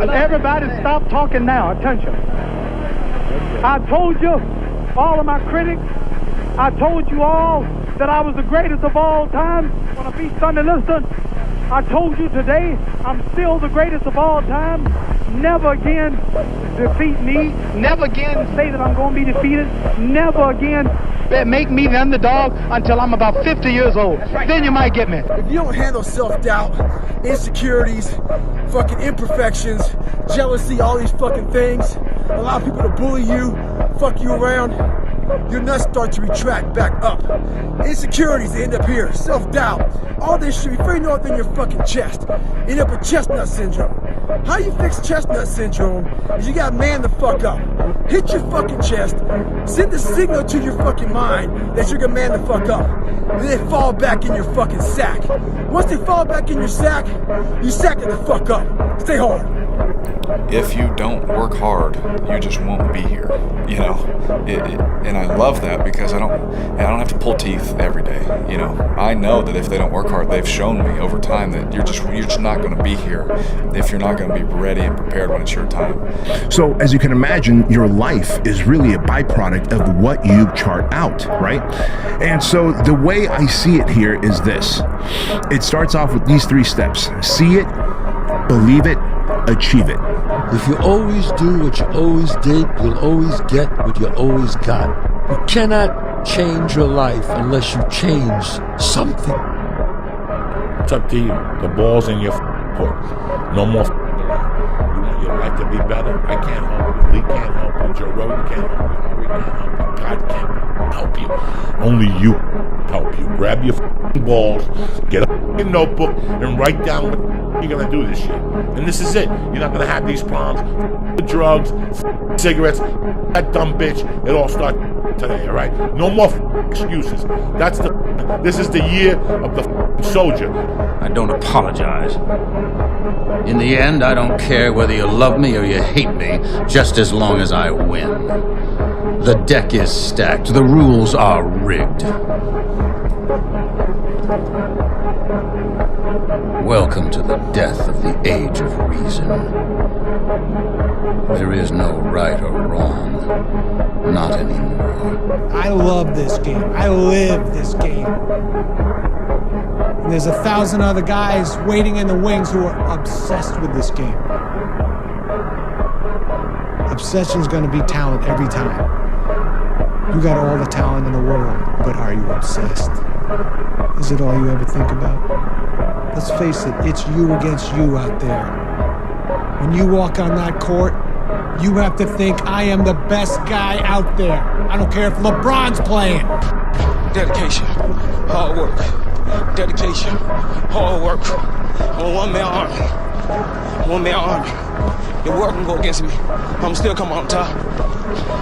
Everybody stop talking now. Attention. I told you, all of my critics, I told you all that I was the greatest of all time when I beat Sonny Liston. I told you today, I'm still the greatest of all time. Never again defeat me. Never again say that I'm going to be defeated. Never again make me the underdog until I'm about 50 years old. Right. Then you might get me. If you don't handle self-doubt, insecurities, fucking imperfections, jealousy, all these fucking things, allow people to bully you, fuck you around, your nuts start to retract back up. Insecurities, they end up here. Self-doubt. All this shit, before you know it, in your fucking chest. You end up with chestnut syndrome. How you fix chestnut syndrome is you gotta man the fuck up. Hit your fucking chest. Send the signal to your fucking mind that you're gonna man the fuck up. Then they fall back in your fucking sack. Once they fall back in your sack, you sack it the fuck up. Stay hard. If you don't work hard, you just won't be here, you know. And I love that because I don't have to pull teeth every day, you know. I know that if they don't work hard, they've shown me over time that you're just not going to be here if you're not going to be ready and prepared when it's your time. So as you can imagine, your life is really a byproduct of what you chart out, right? And so the way I see it here is this. It starts off with these 3 steps. See it, believe it, achieve it. If you always do what you always did, you'll always get what you always got. You cannot change your life unless you change something. It's up to you. The ball's in your court. No more around. You want your life to be better? I can't help you. Lee can't help you. Joe Rogan can't help you. Henry can't help you. God can't help you. Only you help you. Grab your balls, get a notebook, and write down what you're gonna do this year. And this is it. You're not gonna have these problems. Drugs, cigarettes, that dumb bitch. It all starts today, all right? No more excuses. This is the year of the soldier. I don't apologize. In the end, I don't care whether you love me or you hate me, just as long as I win. The deck is stacked. The rules are rigged. Welcome to the death of the age of reason. There is no right or wrong. Not anymore. I love this game. I live this game. And there's 1,000 other guys waiting in the wings who are obsessed with this game. Obsession's gonna be talent every time. You got all the talent in the world, but are you obsessed? Is it all you ever think about? Let's face it, it's you against you out there. When you walk on that court, you have to think, I am the best guy out there. I don't care if LeBron's playing. Dedication, hard work. Dedication, hard work. I'm a one-man army. One-man army. Your work can go against me. I'm still coming on top.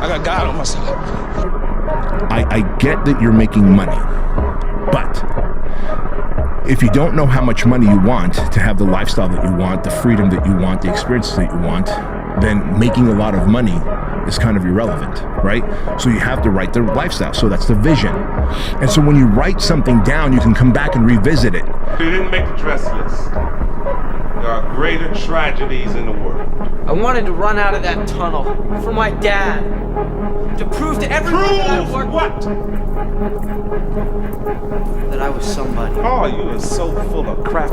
I got God on my side. I get that you're making money, but if you don't know how much money you want to have the lifestyle that you want, the freedom that you want, the experiences that you want, then making a lot of money is kind of irrelevant, right? So you have to write the lifestyle. So that's the vision. And so when you write something down, you can come back and revisit it. You didn't make the dress list. There are greater tragedies in the world. I wanted to run out of that tunnel for my dad. To prove to everyone that I worked. What? That I was somebody. Oh, you are so full of crap.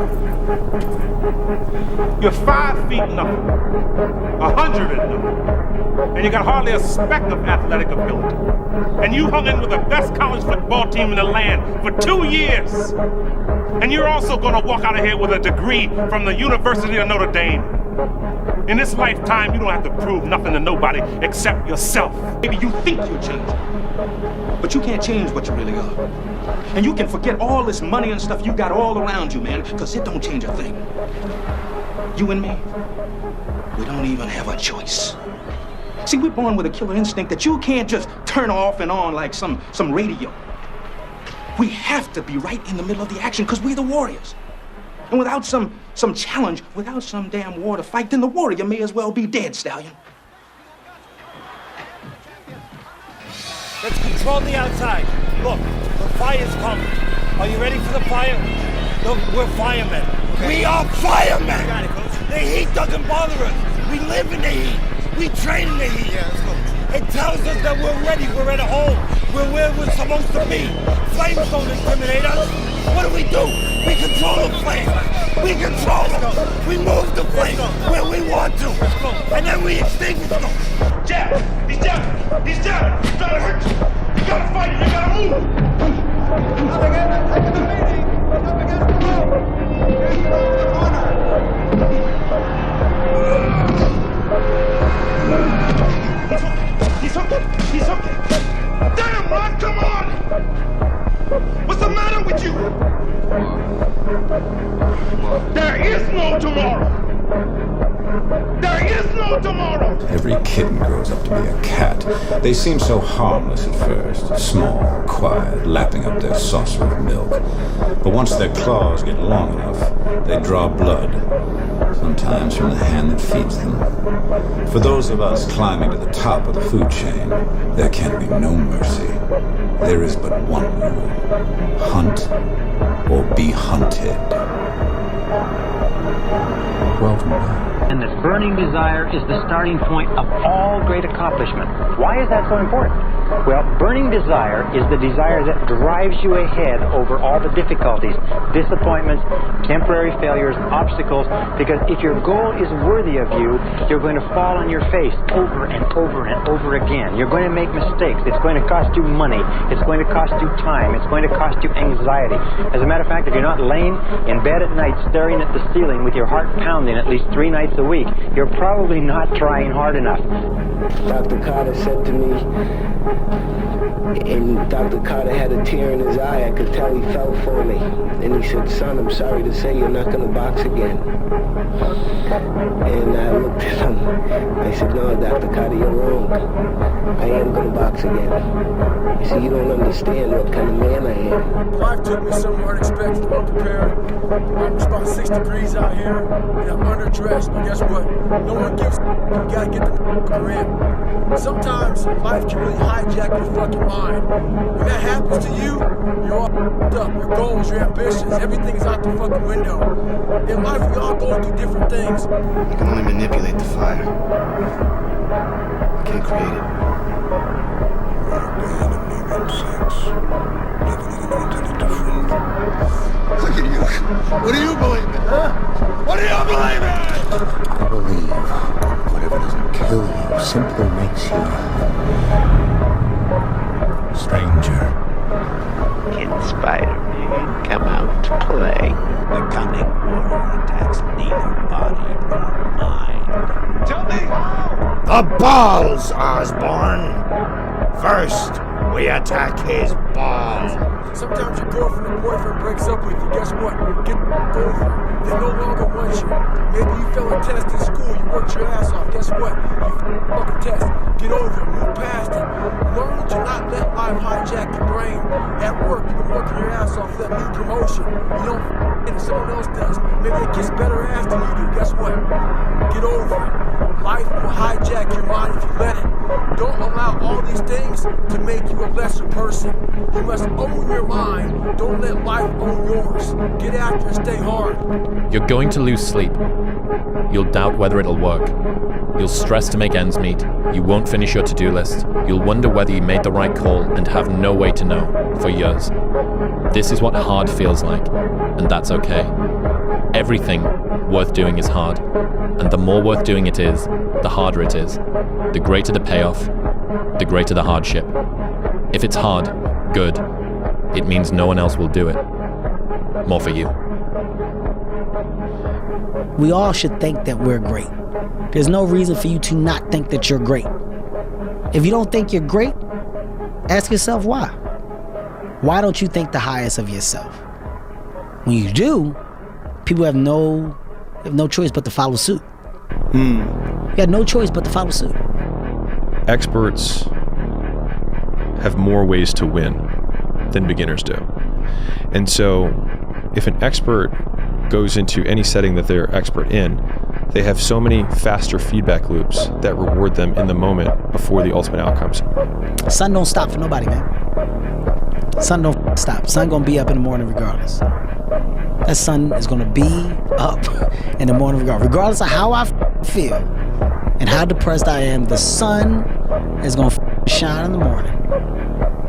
You're 5 feet nothing, 100 and nothing, and you got hardly a speck of athletic ability. And you hung in with the best college football team in the land for 2 years. And you're also gonna walk out of here with a degree from the University of Notre Dame. In this lifetime, you don't have to prove nothing to nobody except yourself. Maybe you think you're changing, but you can't change what you really are. And you can forget all this money and stuff you got all around you, man, because it don't change a thing. You and me, we don't even have a choice. See, we're born with a killer instinct that you can't just turn off and on like some radio. We have to be right in the middle of the action because we're the warriors. And without some challenge, without some damn war to fight, then the warrior may as well be dead, Stallion. Let's control the outside. Look, the fire's coming. Are you ready for the fire? Look, we're firemen. Okay. We are firemen! You got it, Coach. The heat doesn't bother us. We live in the heat. We train in the heat. Yeah, let's go. It tells us that we're ready. We're at home. We're where we're supposed to be. Flames don't intimidate us. What do? We control the flames. We control them. We move the flames where we want to. And then we extinguish them. Jab! He's jabbing! He's jabbing! He's gonna hurt you! You gotta fight! You gotta move! He's okay! He's okay! Damn, Ron, come on! What's the matter with you? There is no tomorrow! There is no tomorrow! Every kitten grows up to be a cat. They seem so harmless at first, small, quiet, lapping up their saucer of milk. But once their claws get long enough, they draw blood, sometimes from the hand that feeds them. For those of us climbing to the top of the food chain, there can be no mercy. There is but one rule: hunt or be hunted. Welcome back. And that burning desire is the starting point of all great accomplishment. Why is that so important? Well, burning desire is the desire that drives you ahead over all the difficulties, disappointments, temporary failures, obstacles, because if your goal is worthy of you, you're going to fall on your face over and over and over again. You're going to make mistakes. It's going to cost you money. It's going to cost you time. It's going to cost you anxiety. As a matter of fact, if you're not laying in bed at night staring at the ceiling with your heart pounding at least 3 nights a week, you're probably not trying hard enough. Dr. Carter said to me, and Dr. Carter had a tear in his eye, I could tell he felt for me. And he said, son, I'm sorry to say you're not going to box again. And I looked at him, I said, no, Dr. Carter, you're wrong. I am going to box again. He said, you don't understand what kind of man I am. Life took me somewhere unexpected, unprepared. It's about 6 degrees out here, and I'm underdressed, but guess what? No one gives a you gotta get the in. Sometimes life can really hijack your fucking mind. When that happens to you, you're all up. Your goals, your ambitions, everything is out the fucking window. In life, we all go through different things. You can only manipulate the fire. You can't create it. Look at you. What do you believe in, huh? What do you believe in? I believe whatever doesn't kill you simply makes you stranger. Can Spider-Man come out to play? The cunning warrior attacks neither body nor mind. Tell me how! The balls, Osborn! First, we attack his balls. Sometimes your girlfriend or boyfriend breaks up with you. Guess what? Get over it. They no longer want you. Maybe you failed a test in school. You worked your ass off. Guess what? You fucking test. Get over it. Move past it. Learn to not let life hijack your brain. At work, you've been working your ass off for that new promotion. You don't and someone else does. Maybe they kiss better ass than you do. Guess what? Get over it. Life will hijack your mind if you let it. Don't allow all these things to make you a lesser person. You must own your mind. Don't let life own yours. Get after it. Stay hard. You're going to lose sleep. You'll doubt whether it'll work. You'll stress to make ends meet. You won't finish your to-do list. You'll wonder whether you made the right call and have no way to know for years. This is what hard feels like, and that's okay. Everything worth doing is hard, and the more worth doing it is, the harder it is. The greater the payoff, the greater the hardship. If it's hard, good. It means no one else will do it. More for you. We all should think that we're great. There's no reason for you to not think that you're great. If you don't think you're great, ask yourself why. Why don't you think the highest of yourself? When you do, people have no choice but to follow suit. You got no choice but to follow suit. Experts have more ways to win than beginners do. And so if an expert goes into any setting that they're expert in, they have so many faster feedback loops that reward them in the moment before the ultimate outcomes. Sun don't stop for nobody, man. Sun don't stop. Sun gonna be up in the morning regardless. That sun is gonna be up in the morning regardless of how I feel and how depressed I am. The sun is gonna shine in the morning,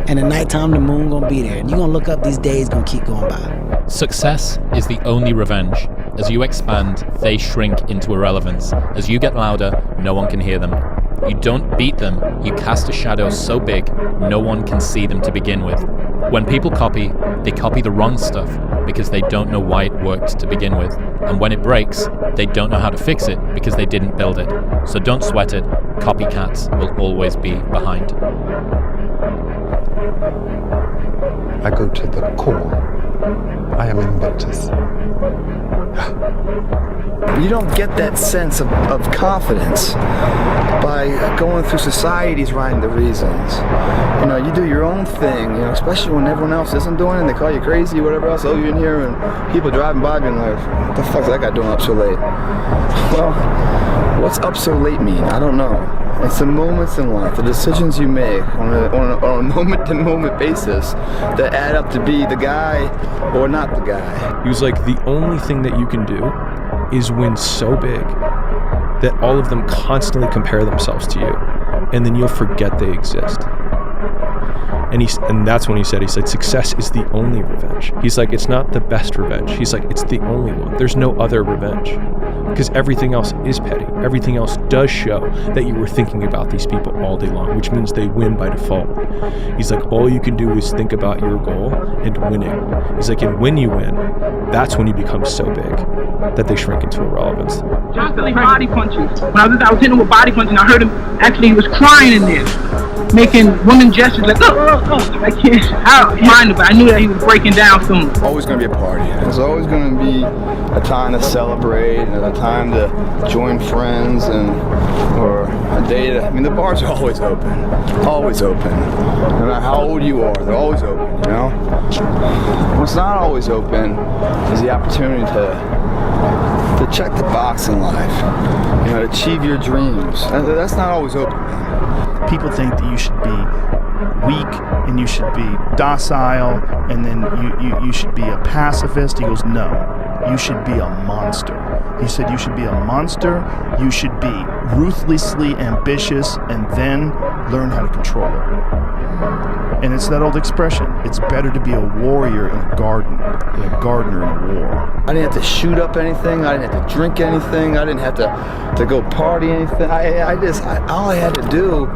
and at nighttime the moon gonna be there, and you're gonna look up, these days gonna keep going by. Success is the only revenge. As you expand, they shrink into irrelevance. As you get louder, no one can hear them. You don't beat them, you cast a shadow so big, no one can see them to begin with. When people copy, they copy the wrong stuff because they don't know why it worked to begin with. And when it breaks, they don't know how to fix it because they didn't build it. So don't sweat it, copycats will always be behind. I go to the core. I am invictus. You don't get that sense of confidence by going through society's rhyme the reasons. You know, you do your own thing, you know, especially when everyone else isn't doing it, they call you crazy, whatever else. Oh, you're in here, and people driving by being like, what the fuck's that guy doing up so late? Well, what's up so late mean? I don't know. It's the moments in life, the decisions you make on a moment-to-moment basis that add up to be the guy or not the guy. He was like, the only thing that you can do is win so big that all of them constantly compare themselves to you, and then you'll forget they exist. And that's when he said, success is the only revenge. He's like, it's not the best revenge. He's like, it's the only one. There's no other revenge. Because everything else is petty. Everything else does show that you were thinking about these people all day long, which means they win by default. He's like, all you can do is think about your goal and winning. He's like, and when you win, that's when you become so big that they shrink into irrelevance. Constantly body punches. When I was hitting him with body punches, and I heard him, actually he was crying in there, making women gestures like, I don't mind it, but I knew that he was breaking down soon. Always going to be a party. There's always going to be a time to celebrate and a time to join friends or a day to, I mean, the bars are always open. Always open. No matter how old you are, they're always open, you know? What's not always open is the opportunity to check the box in life, you know, to achieve your dreams. That's not always open. People think that you should be weak and you should be docile and then you should be a pacifist. He goes, no, you should be a monster. He said you should be a monster, you should be ruthlessly ambitious and then learn how to control it. And it's that old expression, it's better to be a warrior in a garden than a gardener in a war. I didn't have to shoot up anything, I didn't have to drink anything, I didn't have to go party anything. All I had to do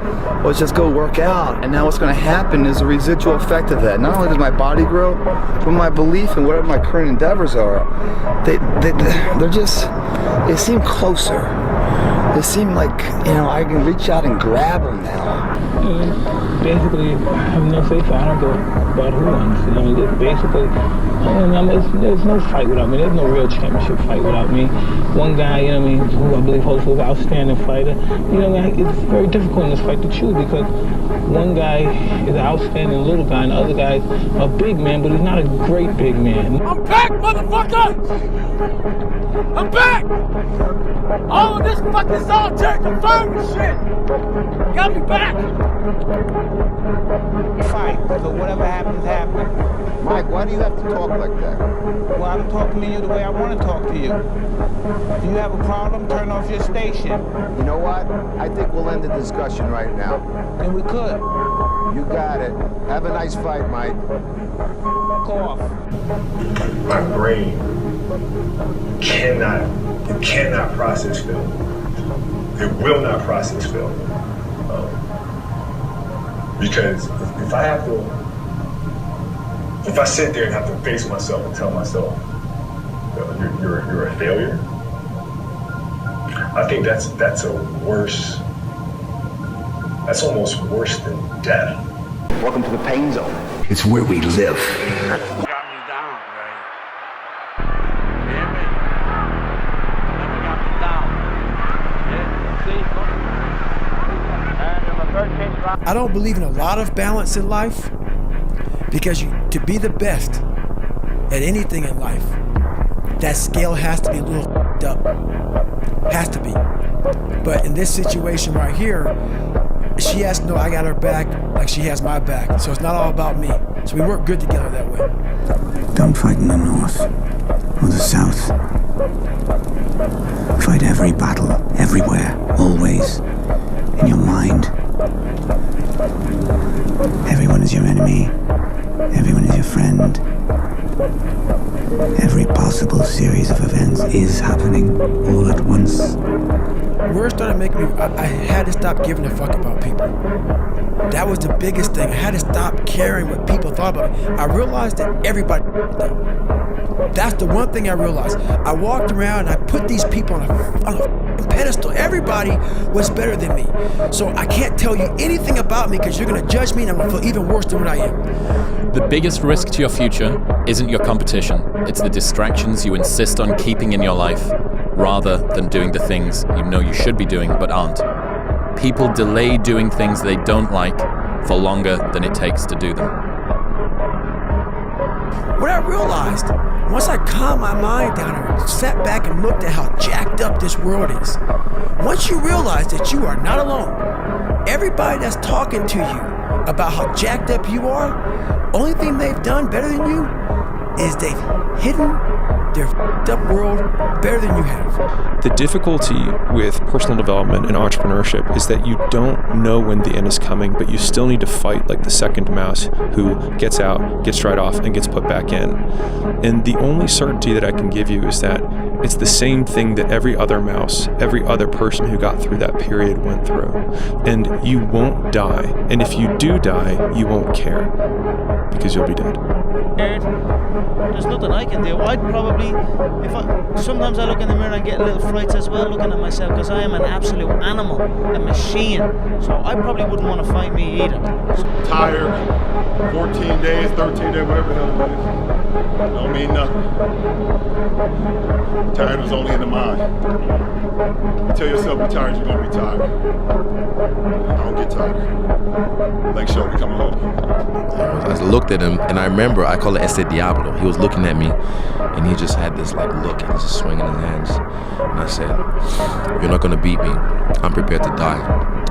was just go work out. And now what's going to happen is a residual effect of that. Not only does my body grow, but my belief in whatever my current endeavors are, they're just, they seem closer. They seem like, you know, I can reach out and grab them now. Basically, I have no say so. I don't go about who wins. You know, it's basically, there's no fight without me. There's no real championship fight without me. One guy, you know what I mean, who I believe holds an outstanding fighter, you know, it's very difficult in this fight to choose because one guy is an outstanding little guy and the other guy's a big man, but he's not a great big man. I'm back, motherfucker! I'm back! All of this fucking solitaire confirmed shit! Got me back! Fight, so whatever happens, happens. Mike, why do you have to talk like that? Well, I'm talking to you the way I want to talk to you. If you have a problem, turn off your station. You know what? I think we'll end the discussion right now. And we could. You got it. Have a nice fight, Mike. Fuck off. My brain cannot process film. It will not process film. Because if I sit there and have to face myself and tell myself, you're a failure, I think that's almost worse than death. Welcome to the pain zone. It's where we live. I don't believe in a lot of balance in life because to be the best at anything in life, that scale has to be a little up. Has to be. But in this situation right here, she has to know I got her back like she has my back. So it's not all about me. So we work good together that way. Don't fight in the north. or the South. Fight every battle, everywhere, always, in your mind. Everyone is your enemy. Everyone is your friend. Every possible series of events is happening all at once. Word started making me, I had to stop giving a fuck about people. That was the biggest thing. I had to stop caring what people thought about me. I realized that everybody That's the one thing I realized. I walked around and I put these people on a pedestal. Everybody was better than me. So I can't tell you anything about me because you're gonna judge me and I'm gonna feel even worse than what I am. The biggest risk to your future isn't your competition. It's the distractions you insist on keeping in your life, rather than doing the things you know you should be doing but aren't. People delay doing things they don't like for longer than it takes to do them. What I realized, once I calmed my mind down and sat back and looked at how jacked up this world is, once you realize that you are not alone, everybody that's talking to you about how jacked up you are, only thing they've done better than you is they've hidden their f***ed up world better than you have. The difficulty with personal development and entrepreneurship is that you don't know when the end is coming, but you still need to fight like the second mouse who gets out, gets right off, and gets put back in. And the only certainty that I can give you is that it's the same thing that every other mouse, every other person who got through that period went through. And you won't die. And if you do die, you won't care, because you'll be dead. There's nothing I can do. I'd probably, sometimes I look in the mirror and I get little frights as well looking at myself because I am an absolute animal, a machine. So I probably wouldn't want to fight me either. Tired, 14 days, 13 days, whatever the hell it is. Don't mean nothing. Tired is only in the mind. You tell yourself you're tired, you're gonna be tired. I don't get tired. Leg show become a home. I looked at him and I remember I call it ese diablo. He was looking at me and he just had this like look and just swinging his hands. And I said, "You're not gonna beat me. I'm prepared to die."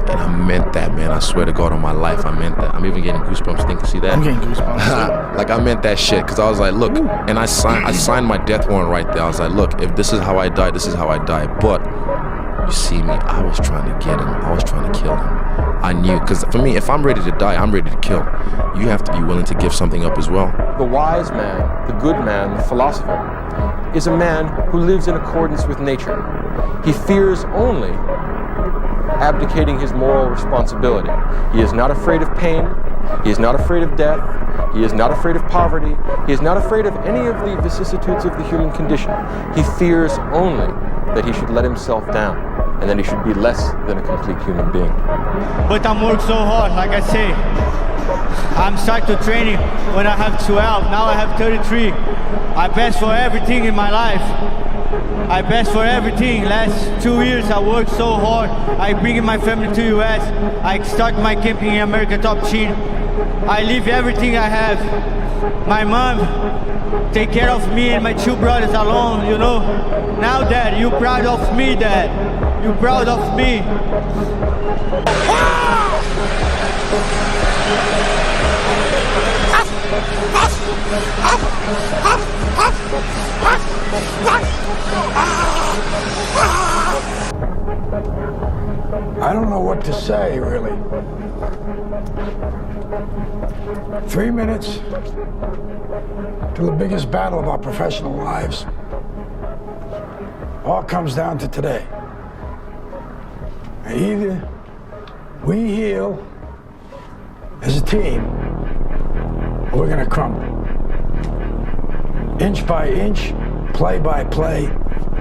And I meant that, man. I swear to God on my life, I meant that. I'm even getting goosebumps thinking, see that? I'm getting goosebumps. Like I meant that shit, because I was like, look, and I signed my death warrant right there. I was like, look, if this is how I die, this is how I die. But you see me, I was trying to get him. I was trying to kill him. I knew, because for me, if I'm ready to die, I'm ready to kill. You have to be willing to give something up as well. The wise man, the good man, the philosopher, is a man who lives in accordance with nature. He fears only abdicating his moral responsibility. He is not afraid of pain. He is not afraid of death. He is not afraid of poverty. He is not afraid of any of the vicissitudes of the human condition. He fears only that he should let himself down and that he should be less than a complete human being. But I'm working so hard, like I say. I'm starting to training when I have 12, now I have 33. I best for everything in my life. I best for everything. Last 2 years I worked so hard. I bring my family to US. I start my camping in America Top Team. I leave everything I have. My mom take care of me and my two brothers alone, you know. Now Dad, you proud of me, Dad. You proud of me. I don't know what to say, really. 3 minutes to the biggest battle of our professional lives. All comes down to today. Either we heal as a team, or we're gonna crumble. Inch by inch, play by play,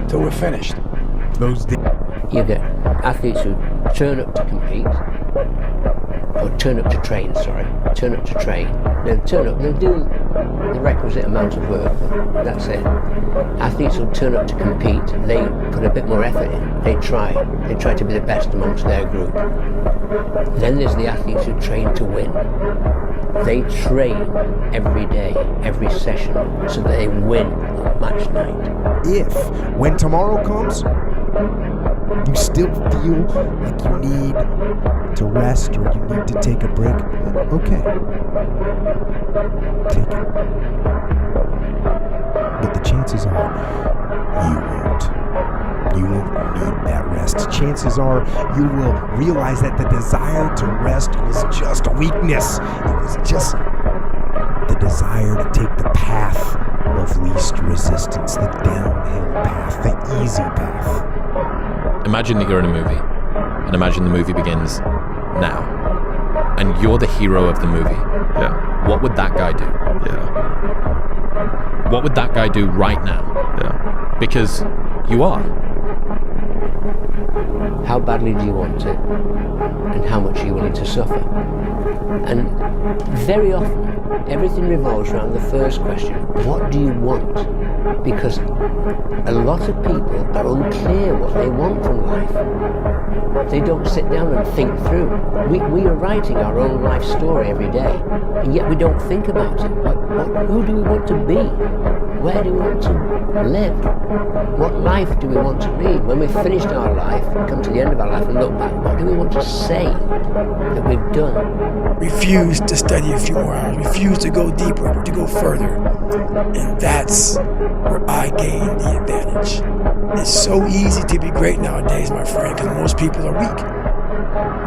till we're finished. You get athletes who turn up to compete, or turn up to train, turn up to train. They'll turn up, they'll do the requisite amount of work, but that's it. Athletes who turn up to compete, they put a bit more effort in, they try to be the best amongst their group. Then there's the athletes who train to win. They train every day, every session, so that they win on match night. When tomorrow comes, you still feel like you need to rest or you need to take a break, okay. Take it. But the chances are relaxed, chances are you will realize that the desire to rest was just weakness. It was just the desire to take the path of least resistance, the downhill path, the easy path. Imagine that you're in a movie, and imagine the movie begins now, and you're the hero of the movie. Yeah. What would that guy do? Yeah. What would that guy do right now? Yeah. Because you are. How badly do you want it? And how much are you willing to suffer? And very often, everything revolves around the first question, what do you want? Because a lot of people are unclear what they want from life. They don't sit down and think through. We are writing our own life story every day, and yet we don't think about it. Who do we want to be? Where do we want to live? What life do we want to lead? When we've finished our life, come to the end of our life and look back, what do we want to say that we've done? Refuse to study a few more hours, refuse to go deeper, to go further. And that's where I gain the advantage. It's so easy to be great nowadays, my friend, because most people are weak.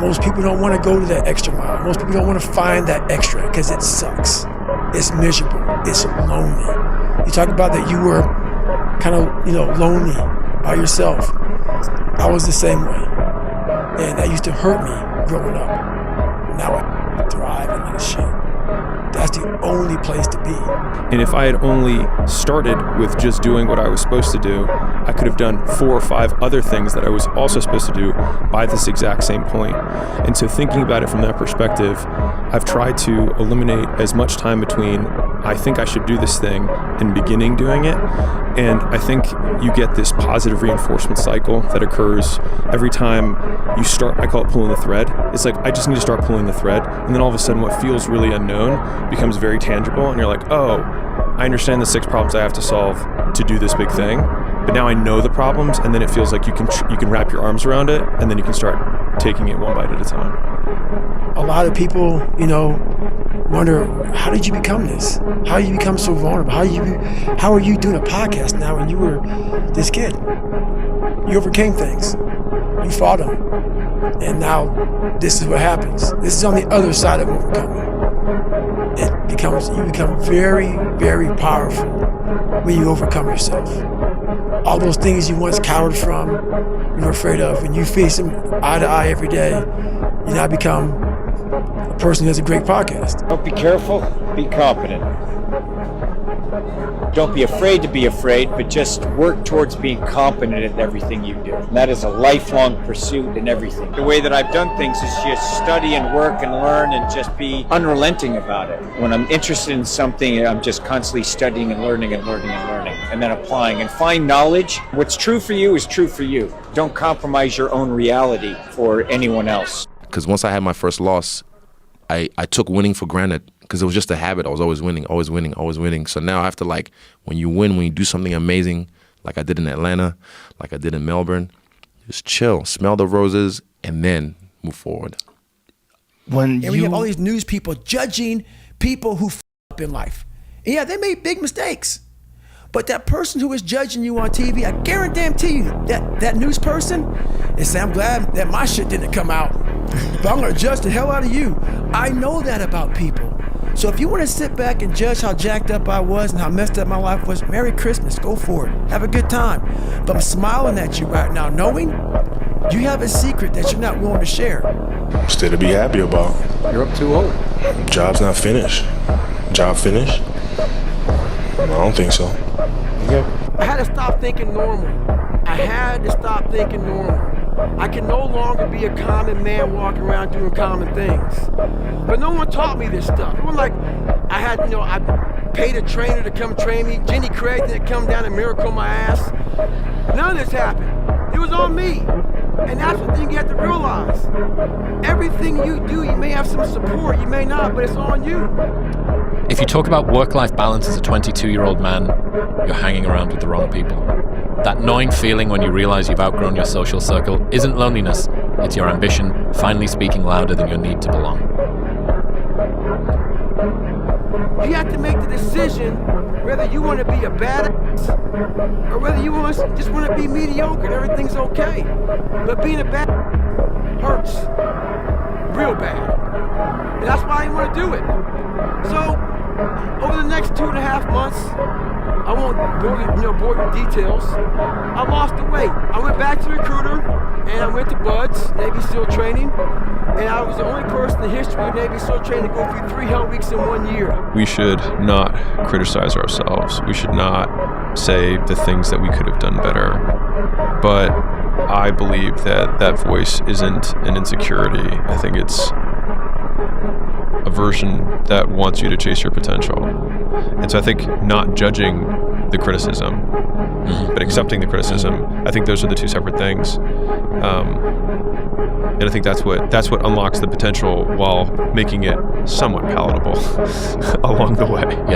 Most people don't want to go to that extra mile. Most people don't want to find that extra because it sucks. It's miserable. It's lonely. You talk about that you were kind of, lonely by yourself. I was the same way. And that used to hurt me growing up. Now I thrive in that shit. That's the only place to be. And if I had only started with just doing what I was supposed to do, I could have done 4 or 5 other things that I was also supposed to do by this exact same point. And so thinking about it from that perspective, I've tried to eliminate as much time between I think I should do this thing and beginning doing it. And I think you get this positive reinforcement cycle that occurs every time you start. I call it pulling the thread. It's like I just need to start pulling the thread, and then all of a sudden what feels really unknown becomes very tangible, and you're like, oh, I understand the 6 problems I have to solve to do this big thing, but now I know the problems, and then it feels like you can wrap your arms around it, and then you can start taking it one bite at a time. A lot of people, wonder, how did you become this? How did you become so vulnerable? How are you doing a podcast now when you were this kid? You overcame things. You fought them. And now this is what happens. This is on the other side of overcoming. You become very, very powerful when you overcome yourself. All those things you once cowered from, you were afraid of, when you face them eye to eye every day, you now become a person who has a great podcast. Don't be careful, be confident. Don't be afraid to be afraid, but just work towards being competent at everything you do. And that is a lifelong pursuit in everything. The way that I've done things is just study and work and learn and just be unrelenting about it. When I'm interested in something, I'm just constantly studying and learning and learning and learning, and then applying and find knowledge. What's true for you is true for you. Don't compromise your own reality for anyone else. Because once I had my first loss, I took winning for granted, because it was just a habit. I was always winning, always winning, always winning. So now I have to, when you do something amazing, like I did in Atlanta, like I did in Melbourne, just chill, smell the roses, and then move forward. And we have all these news people judging people who f up in life. And yeah, they made big mistakes. But that person who is judging you on TV, I guarantee you that news person is saying, I'm glad that my shit didn't come out, but I'm gonna judge the hell out of you. I know that about people. So if you want to sit back and judge how jacked up I was and how messed up my life was, Merry Christmas, go for it, have a good time. But I'm smiling at you right now, knowing you have a secret that you're not willing to share. Still to be happy about. You're up too old. Job's not finished. Job finished? I don't think so. I had to stop thinking normal. I had to stop thinking normal. I can no longer be a common man walking around doing common things. But no one taught me this stuff. It wasn't like I paid a trainer to come train me. Jenny Craig didn't come down and miracle my ass. None of this happened. It was on me. And that's the thing you have to realize. Everything you do, you may have some support, you may not, but it's on you. If you talk about work-life balance as a 22-year-old man, you're hanging around with the wrong people. That gnawing feeling when you realize you've outgrown your social circle isn't loneliness, it's your ambition finally speaking louder than your need to belong. You have to make the decision whether you want to be a badass or whether you just want to be mediocre and everything's okay. But being a bad hurts real bad. And that's why I want to do it. So, over the next 2.5 months, I won't bore you with details. I lost the weight. I went back to the recruiter and I went to Bud's, Navy SEAL training, and I was the only person in the history of Navy SEAL training to go through 3 hell weeks in 1 year. We should not criticize ourselves. We should not say the things that we could have done better. But I believe that that voice isn't an insecurity. I think it's a version that wants you to chase your potential. And so I think not judging the criticism, but accepting the criticism, I think those are the two separate things. And I think that's what unlocks the potential while making it somewhat palatable along the way.